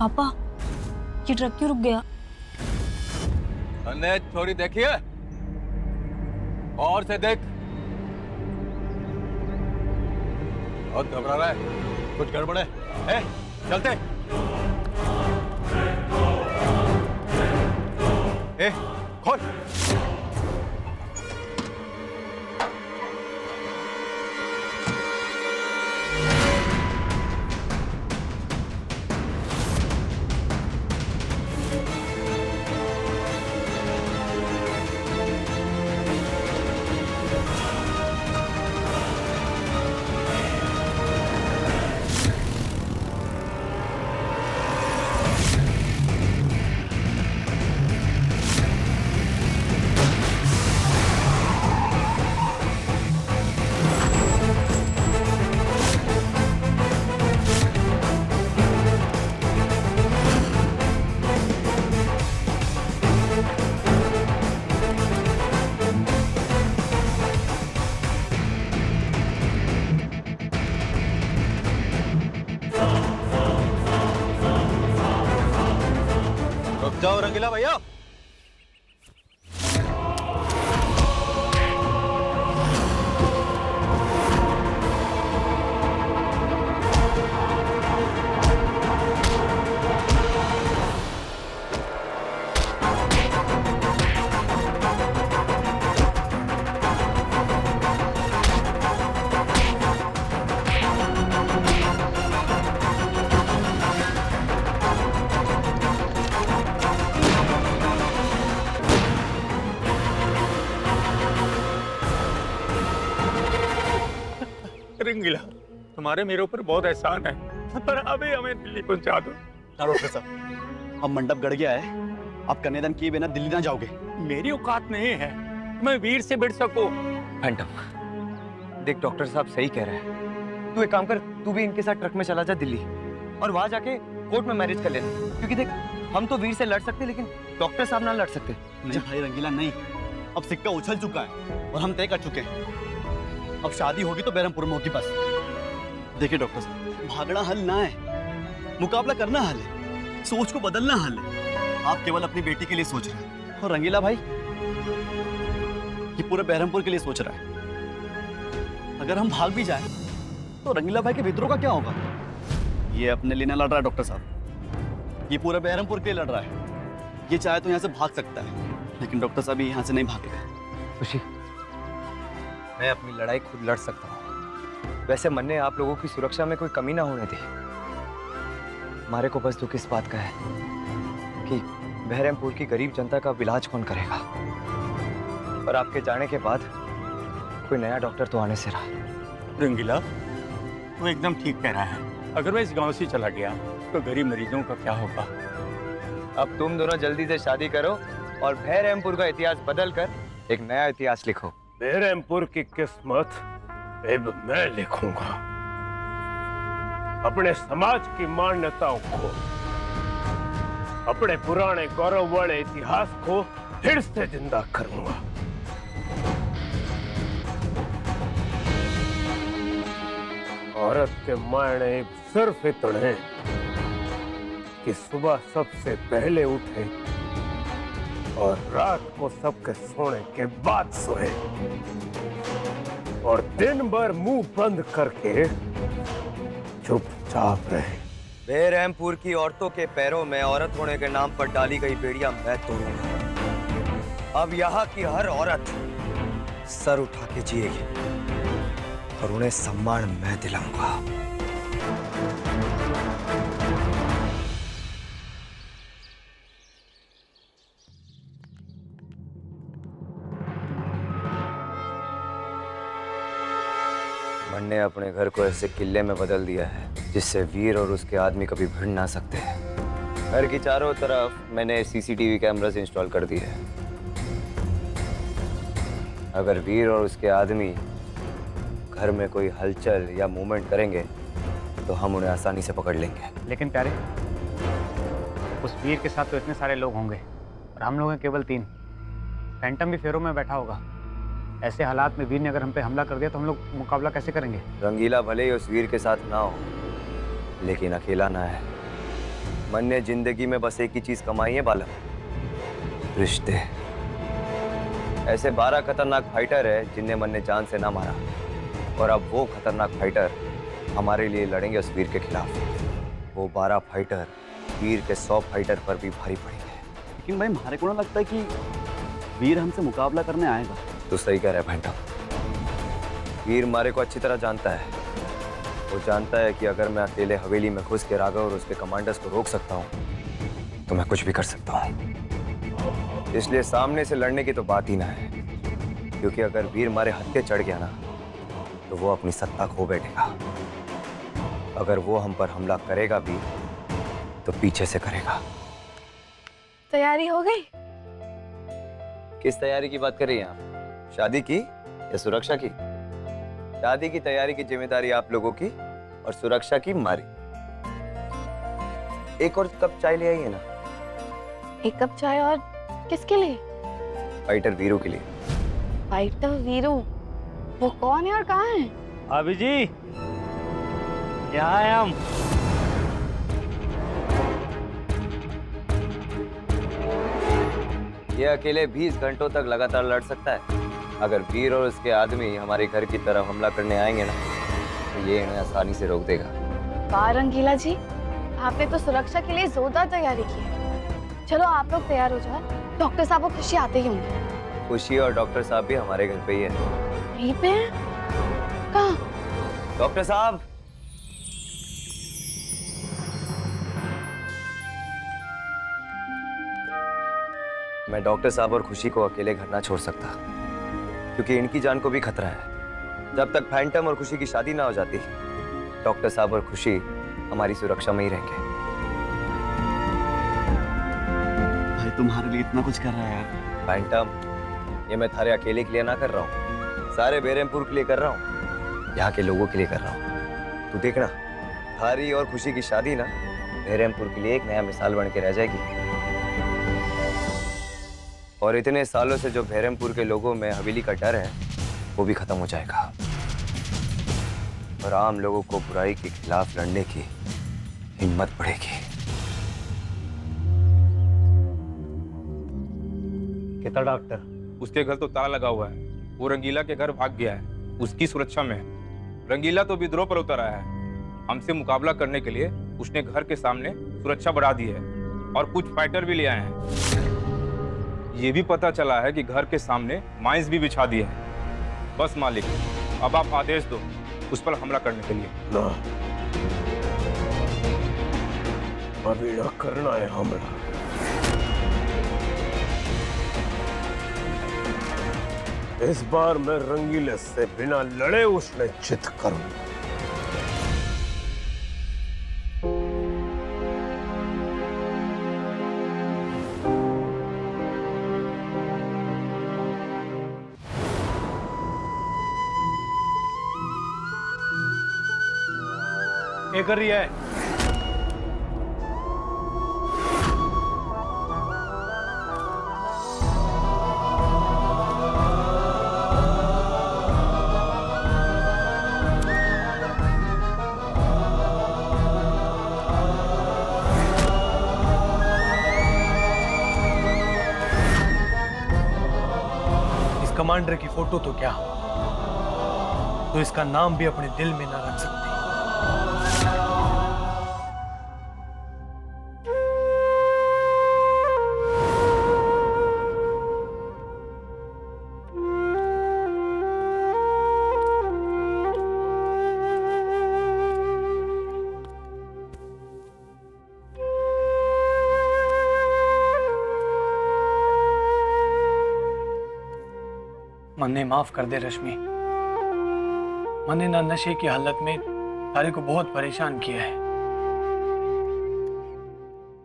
पापा, ये ट्रक क्यों रुक गया? अन्य छोरी देखिए, और से देख। बहुत घबरा रहा है, कुछ गड़बड़ है। चलते। खोल। जाओ रंगीला भैया। रंगीला, तुम्हारे मेरे ऊपर बहुत एहसान है, पर अभी हमें दिल्ली पहुंचा दो। डॉक्टर साहब, अब मंडप गड़ गया है, आप कन्यादान किए बिना दिल्ली ना जाओगे। मेरी औकात नहीं है मैं वीर से भिड़ सकूं। फैंटम, देख डॉक्टर साहब सही कह रहे हैं। तू एक काम कर, तू भी इनके साथ ट्रक में चला जा दिल्ली और वहां जाके कोर्ट में मैरिज कर लेना, क्योंकि देख हम तो वीर से लड़ सकते लेकिन डॉक्टर साहब ना लड़ सकते। नहीं भाई रंगीला नहीं, अब सिक्का उछल चुका है और हम तय कर चुके हैं। अब शादी होगी तो बहरमपुर में होगी बस। देखिए डॉक्टर साहब, भागना हल ना है, मुकाबला करना हल है, सोच को बदलना हल है। आप केवल अपनी बेटी के लिए सोच रहे हैं और रंगीला भाई ये पूरे बहरमपुर के लिए सोच रहा है। अगर हम भाग भी जाएं तो रंगीला भाई के मित्रों का क्या होगा? ये अपने लिए ना लड़ रहा है डॉक्टर साहब, ये पूरे बहरमपुर के लिए लड़ रहा है। ये चाहे तो यहाँ से भाग सकता है, लेकिन डॉक्टर साहब यहाँ से नहीं भागेगा। खुशी, मैं अपनी लड़ाई खुद लड़ सकता हूँ। वैसे मन ने आप लोगों की सुरक्षा में कोई कमी ना होने दी। हमारे को बस दुख इस बात का है कि बहरमपुर की गरीब जनता का इलाज कौन करेगा। और आपके जाने के बाद कोई नया डॉक्टर तो आने से रहा। रंगीला, वो एकदम ठीक कह रहा है। अगर मैं इस गांव से चला गया तो गरीब मरीजों का क्या होगा? अब तुम दोनों जल्दी से शादी करो और बहरमपुर का इतिहास बदल कर एक नया इतिहास लिखो। बहरमपुर की किस्मत अब मैं लिखूंगा। अपने समाज की मान्यताओं को, अपने पुराने गौरव वाले इतिहास को फिर से जिंदा करूंगा। औरत के मायने सिर्फ इतने कि सुबह सबसे पहले उठे और रात को सबके सोने के बाद सोए और दिन भर मुंह बंद करके चुपचाप रहे। बहरमपुर की औरतों के पैरों में औरत होने के नाम पर डाली गई बेड़ियां मैं तोड़ूंगा। अब यहाँ की हर औरत सर उठा के जिएगी और उन्हें सम्मान मैं दिलाऊंगा। मन ने अपने घर को ऐसे किले में बदल दिया है जिससे वीर और उसके आदमी कभी भिड़ ना सकते। घर की चारों तरफ मैंने सीसीटीवी कैमरास इंस्टॉल कर दिए हैं। अगर वीर और उसके आदमी घर में कोई हलचल या मूवमेंट करेंगे तो हम उन्हें आसानी से पकड़ लेंगे। लेकिन प्यारे, उस वीर के साथ तो इतने सारे लोग होंगे और हम लोग हैं केवल 3। फैंटम भी फेरों में बैठा होगा। ऐसे हालात में वीर ने अगर हम पे हमला कर दिया तो हम लोग मुकाबला कैसे करेंगे? रंगीला भले ही उस वीर के साथ ना हो, लेकिन अकेला ना है। मन ने जिंदगी में बस एक ही चीज कमाई है बालम, रिश्ते। ऐसे 12 खतरनाक फाइटर है जिन्हें मन ने जान से ना मारा, और अब वो खतरनाक फाइटर हमारे लिए लड़ेंगे उस वीर के खिलाफ। वो 12 फाइटर वीर के 100 फाइटर पर भी भारी पड़ेंगे। लेकिन भाई हमारे को ना लगता है कि वीर हमसे मुकाबला करने आएगा। तू सही कह रहा है भैंटा। वीर मारे को अच्छी तरह जानता है। वो जानता है कि अगर मैं अकेले हवेली में घुस के राघव और उसके कमांडर्स को रोक सकता हूँ तो मैं कुछ भी कर सकता हूँ। इसलिए सामने से लड़ने की तो बात ही ना है, क्योंकि अगर वीर मारे हत्थे चढ़ गया ना तो वो अपनी सत्ता खो बैठेगा। अगर वो हम पर हमला करेगा भी तो पीछे से करेगा। तैयारी हो गई? किस तैयारी की बात कर रही हैं आप? शादी की या सुरक्षा की? शादी की तैयारी की जिम्मेदारी आप लोगों की और सुरक्षा की हमारी। एक और कप चाय ले आइए ना। एक कप चाय? और किसके लिए? फाइटर वीरू के लिए। फाइटर वीरू? वो कौन है और कहाँ है? भाभी जी, यहाँ है हम। ये अकेले 20 घंटों तक लगातार लड़ सकता है। अगर वीर और उसके आदमी हमारे घर की तरफ हमला करने आएंगे ना तो ये इन्हें आसानी से रोक देगा। वाह रंगीला जी, आपने तो सुरक्षा के लिए जोरदार तैयारी की है। चलो आप लोग तैयार हो जाओ, डॉक्टर साहब और खुशी आते ही होंगे। खुशी और डॉक्टर साहब भी हमारे घर पे ही है। यहीं पे है? कहाँ? डॉक्टर साहब, मैं डॉक्टर साहब और खुशी को अकेले घर ना छोड़ सकता, क्योंकि इनकी जान को भी खतरा है। जब तक फैंटम और खुशी की शादी ना हो जाती, डॉक्टर साहब और खुशी हमारी सुरक्षा में ही रहेंगे। भाई तुम्हारे लिए इतना कुछ कर रहा है यार। फैंटम, ये मैं थारे अकेले के लिए ना कर रहा हूँ, सारे बेरमपुर के लिए कर रहा हूँ, यहाँ के लोगों के लिए कर रहा हूँ। तू देखना, थारी और खुशी की शादी ना बेरमपुर के लिए एक नया मिसाल बन के रह जाएगी। और इतने सालों से जो बहरमपुर के लोगों में हवेली का डर है वो भी खत्म हो जाएगा, और आम लोगों को बुराई के खिलाफ लड़ने की हिम्मत बढ़ेगी। कितना डॉक्टर? उसके घर तो ताला लगा हुआ है। वो रंगीला के घर भाग गया है, उसकी सुरक्षा में है। रंगीला तो विद्रोह पर उतर आया है। हमसे मुकाबला करने के लिए उसने घर के सामने सुरक्षा बढ़ा दी है और कुछ फाइटर भी ले आए हैं। ये भी पता चला है कि घर के सामने माइंस भी बिछा दिए हैं। बस मालिक, अब आप आदेश दो उस पर हमला करने के लिए। ना, अभी ना करना है हमला। इस बार मैं रंगीले से बिना लड़े उसने चित करूंगा। क्या कर रही है? इस कमांडर की फोटो तो क्या, तो इसका नाम भी अपने दिल में ना रख सकते। मन्ने माफ कर दे रश्मि। मन्ने ना नशे की हालत में तारे को बहुत परेशान किया है।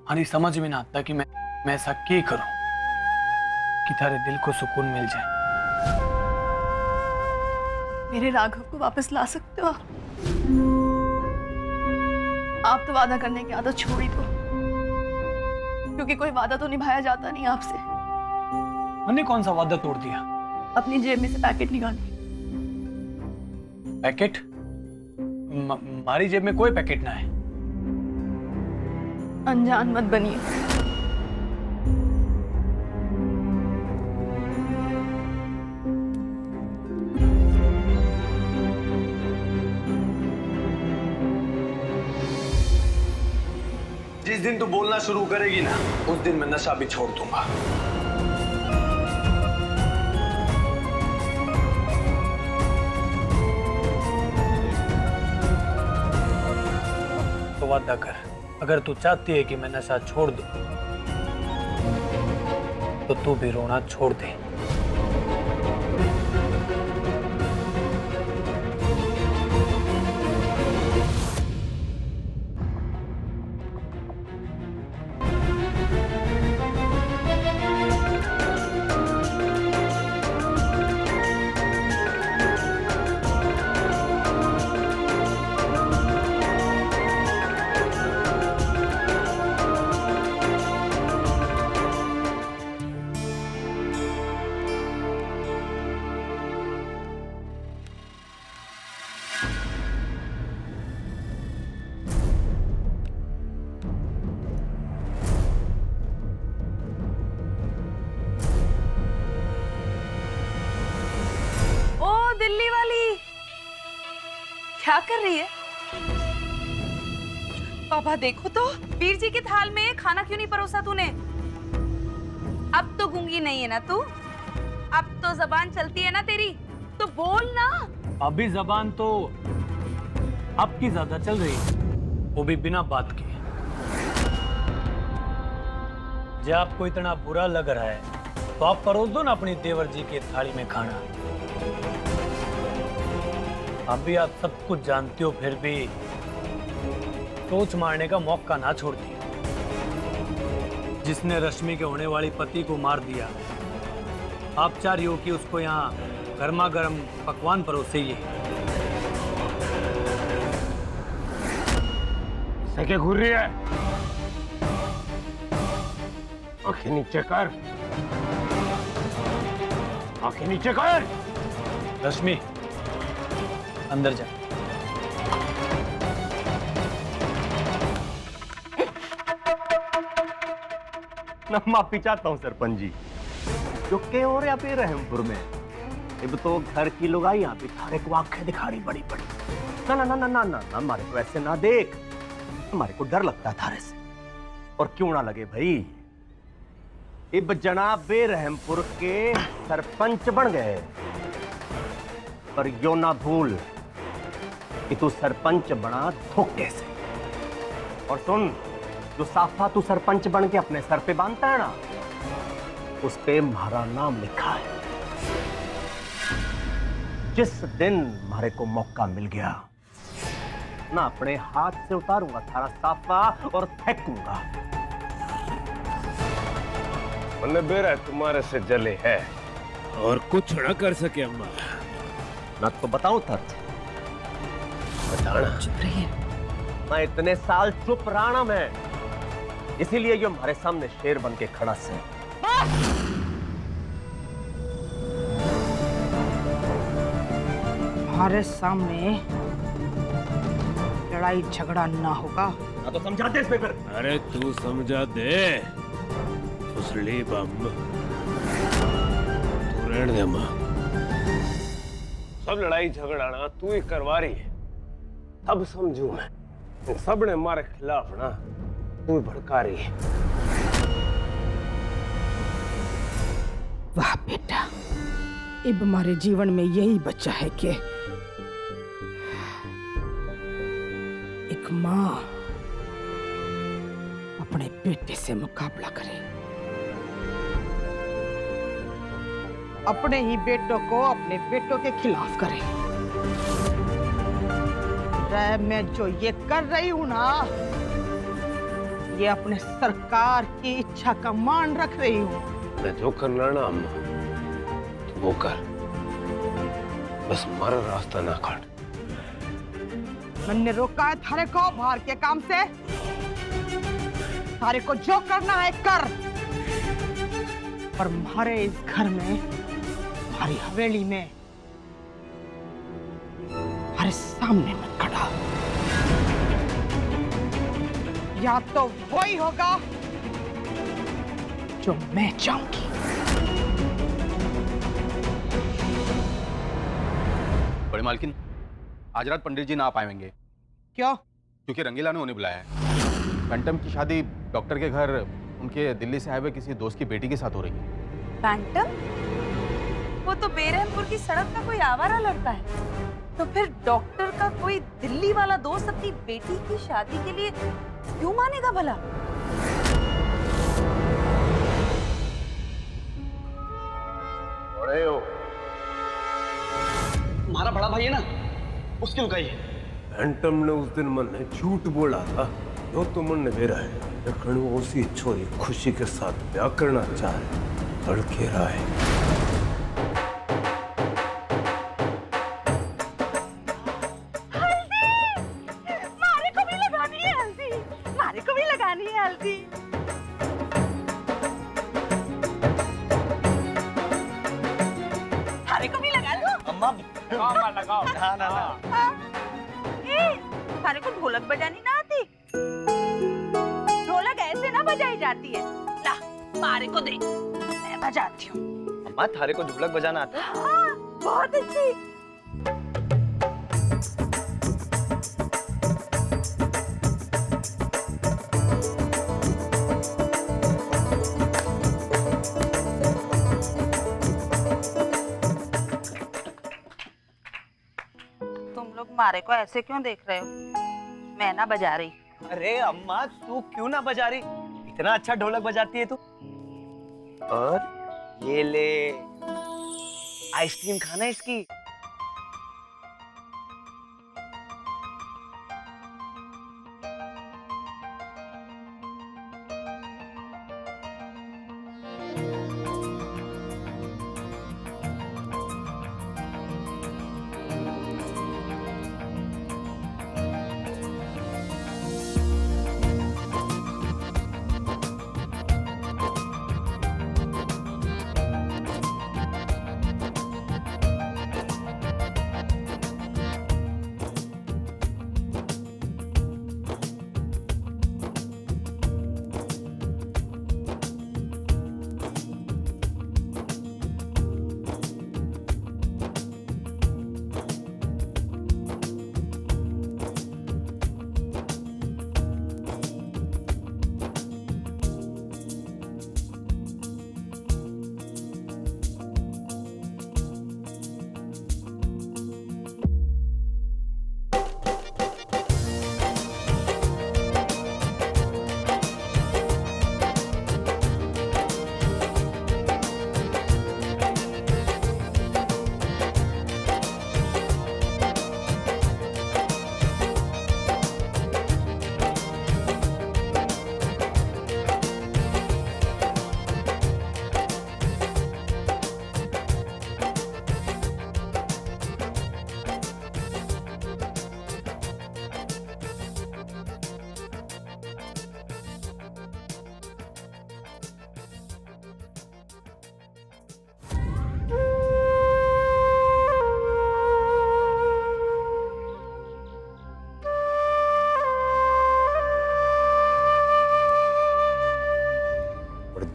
हमारी समझ में ना आता कि मैं ऐसा क्या करूं कि तारे दिल को सुकून मिल जाए। मेरे राघव को वापस ला सकते हो आप तो वादा करने की आदत छोड़ ही दो, क्योंकि कोई वादा तो निभाया जाता नहीं आपसे। मन्ने कौन सा वादा तोड़ दिया? अपनी जेब में से पैकेट निकालिए। पैकेट? हमारी जेब में कोई पैकेट ना है। अनजान मत बनिए। जिस दिन तू बोलना शुरू करेगी ना, उस दिन मैं नशा भी छोड़ दूंगा। तो वादा कर, अगर तू चाहती है कि मैं नशा छोड़ दूं, तो तू भी रोना छोड़ दे। दिल्ली वाली क्या कर रही है? पापा देखो तो, वीर जी के थाल में खाना क्यों नहीं परोसा तूने? अब तो गूंगी नहीं है ना तू? अब तो जबान चलती है ना तेरी? तो बोल ना। अभी जबान तो आपकी ज्यादा चल रही है, वो भी बिना बात के। जब आपको इतना बुरा लग रहा है तो आप परोस दो ना अपनी देवर जी की थाली में खाना। अभी आप सब कुछ जानती हो, फिर भी टोच मारने का मौका ना छोड़ती। जिसने रश्मि के होने वाली पति को मार दिया, आप चाह रही हो कि उसको यहाँ गर्मा गर्म पकवान परोसिए। सके घूर रही है, आंखें नीचे कर, आंखें नीचे कर। रश्मि अंदर जा। मैं माफी चाहता हूँ सरपंच जी, जो के हो रहे पे रहमपुर में अब तो घर की लुगाई यहाँ पे थारे को आंखें दिखा रही बड़ी बड़ी। ना ना ना ना ना ना, हमारे को ऐसे ना देख, हमारे को डर लगता है थारे से। और क्यों ना लगे भाई, इब जनाब बेरहमपुर के सरपंच बन गए, पर यो ना भूल कि तू सरपंच बना धोखे से। और सुन, जो साफा तू सरपंच बन के अपने सर पे बांधता है ना, उस पे हमारा नाम लिखा है। जिस दिन हमारे को मौका मिल गया ना, अपने हाथ से उतारूंगा थारा साफा और फेंकूंगा। मैंने बेरा तुम्हारे से जले है और कुछ न कर सके अम्मा। ना तो बताऊं तर्ज, बताना। चुप रहिए। मैं इतने साल चुप रहा मैं, इसीलिए ये हमारे सामने शेर बन के खड़ा से। हमारे सामने लड़ाई झगड़ा ना होगा। ना तो समझा दे इसमें फिर। अरे तू समझा दे फुसली बम, तू रहने दे मां। सब लड़ाई झगड़ा ना तू ही करवा रही है, तब समझू मैं। सब ने हमारे खिलाफ ना तू ही भड़का रही है। वाह बेटा, अब हमारे जीवन में यही बच्चा है कि एक माँ अपने बेटे से मुकाबला करे, अपने ही बेटों को अपने बेटों के खिलाफ करे। मैं जो ये कर रही हूं ना, ये अपने सरकार की इच्छा का मान रख रही हूँ। मैं जो करना ना अम्मा, तू वो कर, बस हमारा रास्ता ना काट। मैंने रोका है थारे को बाहर के काम से। थारे को जो करना है कर, पर हमारे इस घर में, हमारी हवेली में, हमारे सामने मत खड़ा। या तो वही होगा जो मैं चाहूंगी। बड़े मालकिन, आज रात पंडित जी ना आ पाएंगे क्यों? क्योंकि रंगीला ने उन्हें बुलाया है। फैंटम की शादी डॉक्टर के घर उनके दिल्ली से आए हुए किसी दोस्त की बेटी के साथ हो रही है। फैंटम? वो तो बेरहमपुर की सड़क का कोई आवारा लड़का है। तो फिर डॉक्टर का कोई दिल्ली वाला दोस्त अपनी बेटी की शादी के लिए क्यों मानेगा भला? बड़े हो, हमारा बड़ा भाई है ना, उसकी लुगाई है। फैंटम ने उस दिन मन ने झूठ बोला था, जो तो मन ने बेरा है। लेकिन वो उसी छोरी खुशी के साथ ब्याह करना चाहे, तड़के रहा है। थारे को ढोलक बजानी ना आती? ढोलक ऐसे ना बजाई जाती है। ला, मारे को दे, मैं बजाती हूँ। अम्मा, थारे को ढोलक बजाना आता है? हाँ, बहुत अच्छी। तुम लोग मारे को ऐसे क्यों देख रहे हो? मैं ना बजा रही। अरे अम्मा, तू क्यों ना बजा रही? इतना अच्छा ढोलक बजाती है तू। और ये ले, आइसक्रीम खाना इसकी।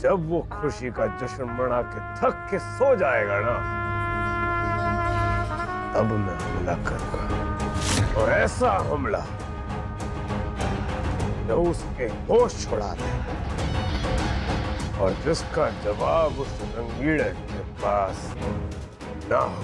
जब वो खुशी का जश्न मना के थक के सो जाएगा ना, तब मैं हमला करूंगा। और ऐसा हमला जो उसके होश छुड़ा दे, और जिसका जवाब उस रंगीले के पास ना हो।